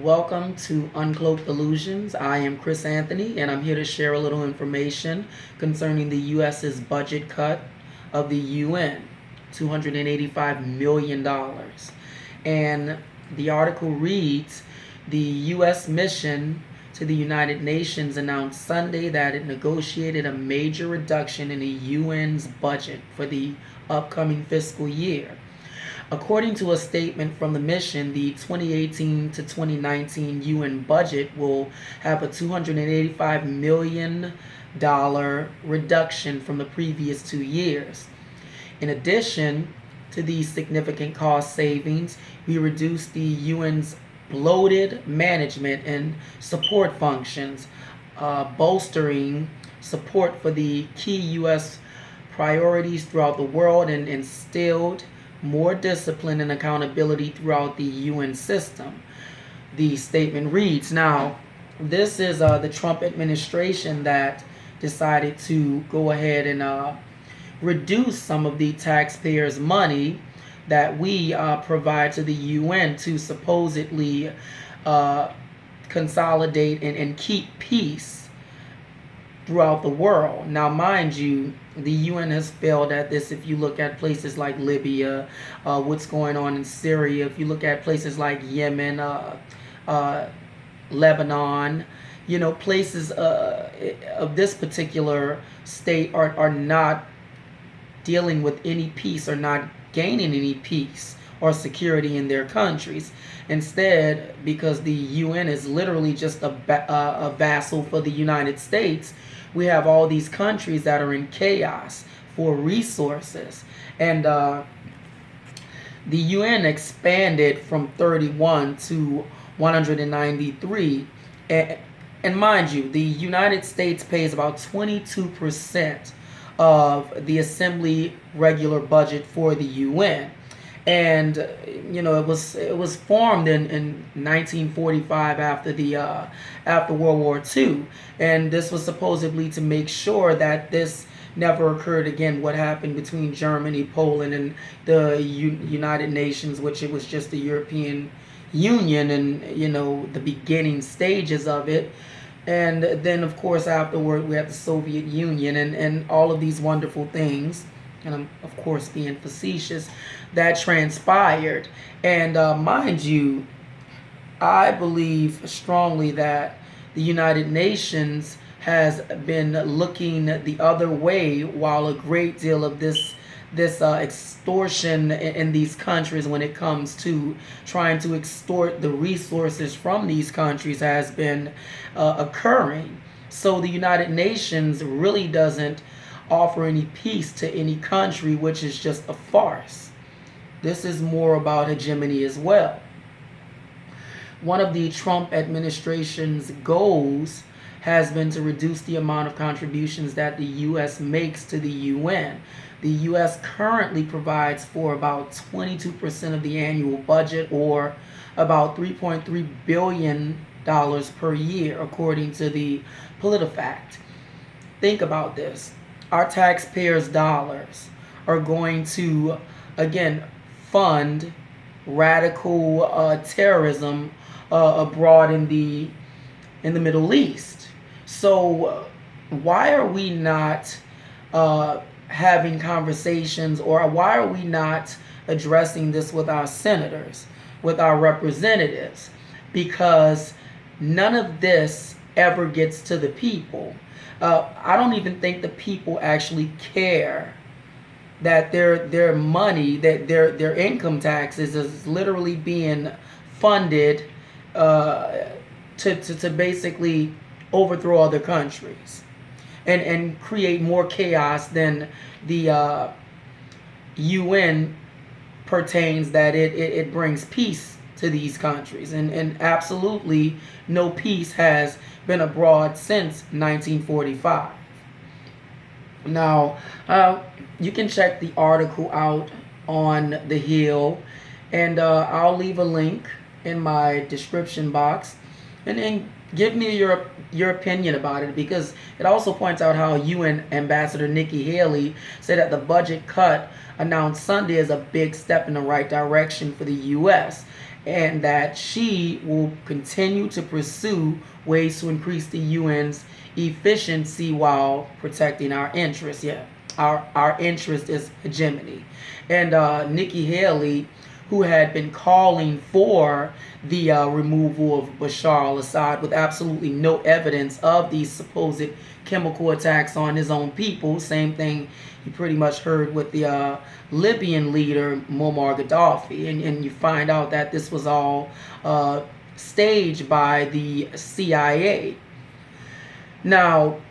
Welcome to Uncloaked Illusions. I am Chris Anthony, and I'm here to share a little information concerning the U.S.'s budget cut of the UN, $285 million. And the article reads, the U.S. mission to the United Nations announced Sunday that it negotiated a major reduction in the UN's budget for the upcoming fiscal year. According to a statement from the mission, the 2018 to 2019 UN budget will have a $285 million reduction from the previous 2 years. In addition to these significant cost savings, we reduced the UN's bloated management and support functions, bolstering support for the key U.S. priorities throughout the world and instilled more discipline and accountability throughout the UN system. The statement reads, now, this is the Trump administration that decided to go ahead and reduce some of the taxpayers' money that we provide to the UN to supposedly consolidate and keep peace throughout the world. Now, mind you, the UN has failed at this. If you look at places like Libya, what's going on in Syria, if you look at places like Yemen, Lebanon, places of this particular state are not dealing with any peace or not gaining any peace or security in their countries. Instead, because the UN is literally just a vassal for the United States, we have all these countries that are in chaos for resources. And the UN expanded from 31 to 193. And mind you, the United States pays about 22% of the assembly regular budget for the UN. And it was formed in 1945 after World War II, and this was supposedly to make sure that this never occurred again. What happened between Germany, Poland, and the United Nations, which it was just the European Union, and the beginning stages of it. And then, of course, afterward, we have the Soviet Union and all of these wonderful things. And I'm, of course, being facetious, that transpired. And mind you, I believe strongly that the United Nations has been looking the other way while a great deal of this extortion in these countries when it comes to trying to extort the resources from these countries has been occurring. So the United Nations really doesn't offer any peace to any country, which is just a farce. This is more about hegemony as well. One of the Trump administration's goals has been to reduce the amount of contributions that the U.S. makes to the UN. The U.S. currently provides for about 22% of the annual budget, or about $3.3 billion per year, according to the PolitiFact. Think about this. Our taxpayers' dollars are going to, again, fund radical terrorism abroad in the Middle East. So why are we not having conversations, or why are we not addressing this with our senators, with our representatives? Because none of this ever gets to the people. I don't even think the people actually care that their money, that their income taxes is literally being funded to basically overthrow other countries and create more chaos than the UN pertains, that it brings peace to these countries. And absolutely no peace has been abroad since 1945. Now, you can check the article out on The Hill, and I'll leave a link in my description box. And then Give me your opinion about it, because it also points out how UN Ambassador Nikki Haley said that the budget cut announced Sunday is a big step in the right direction for the U.S., and that she will continue to pursue ways to increase the UN's efficiency while protecting our interests. Yeah, our interest is hegemony. And Nikki Haley, who had been calling for the removal of Bashar al-Assad with absolutely no evidence of these supposed chemical attacks on his own people. Same thing you pretty much heard with the Libyan leader Muammar Gaddafi. And you find out that this was all staged by the CIA. Now,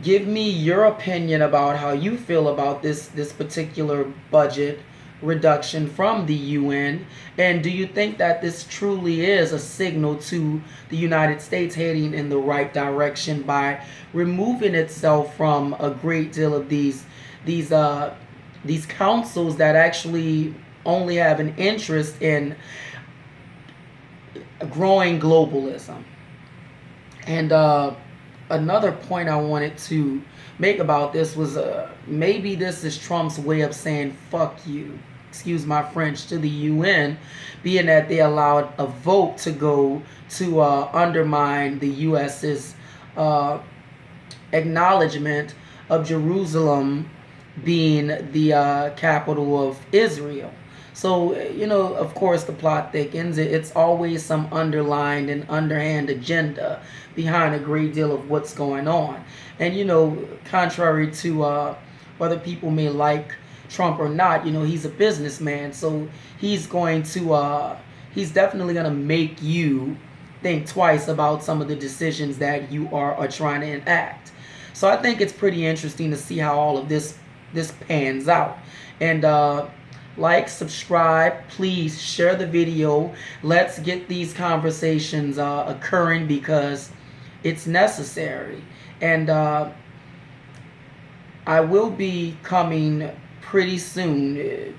give me your opinion about how you feel about this particular budget reduction from the UN, and do you think that this truly is a signal to the United States heading in the right direction by removing itself from a great deal of these councils that actually only have an interest in growing globalism? And another point I wanted to make about this was maybe this is Trump's way of saying fuck you, excuse my French, to the UN, being that they allowed a vote to go to undermine the US's acknowledgement of Jerusalem being the capital of Israel. So, of course, the plot thickens. It's always some underlined and underhand agenda behind a great deal of what's going on. And, contrary to whether people may like Trump or not, he's a businessman. So he's definitely going to make you think twice about some of the decisions that you are trying to enact. So I think it's pretty interesting to see how all of this pans out. And like, subscribe, please share the video. Let's get these conversations occurring, because it's necessary. And I will be coming pretty soon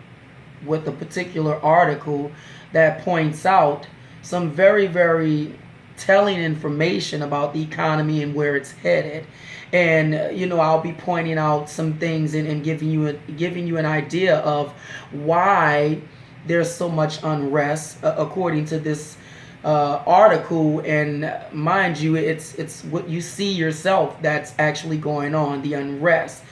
with a particular article that points out some very, very telling information about the economy and where it's headed. And I'll be pointing out some things and giving you an idea of why there's so much unrest according to this article. And mind you, it's what you see yourself that's actually going on, the unrest.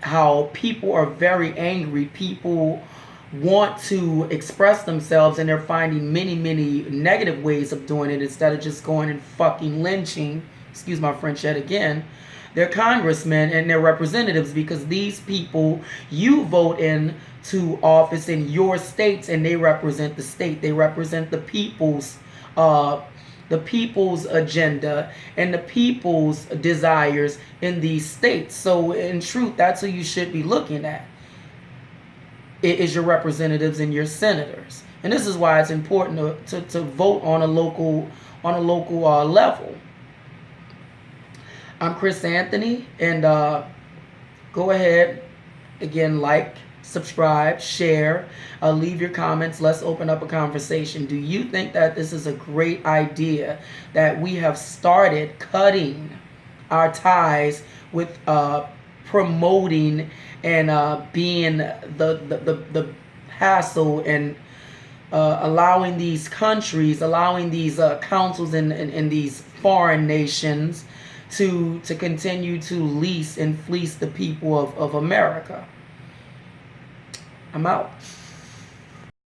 How people are very angry. People want to express themselves, and they're finding many, many negative ways of doing it instead of just going and fucking lynching, excuse my French yet again, their congressmen and their representatives, because these people you vote in to office in your states, and they represent the state. They represent the people's agenda and the people's desires in these states. So in truth, that's who you should be looking at. It is your representatives and your senators. And this is why it's important to vote on a local level. I'm Chris Anthony, and go ahead, again, like, subscribe, share, leave your comments. Let's open up a conversation. Do you think that this is a great idea, that we have started cutting our ties with promoting and being the hassle, and allowing these countries, allowing these councils in these foreign nations to continue to lease and fleece the people of America? I'm out.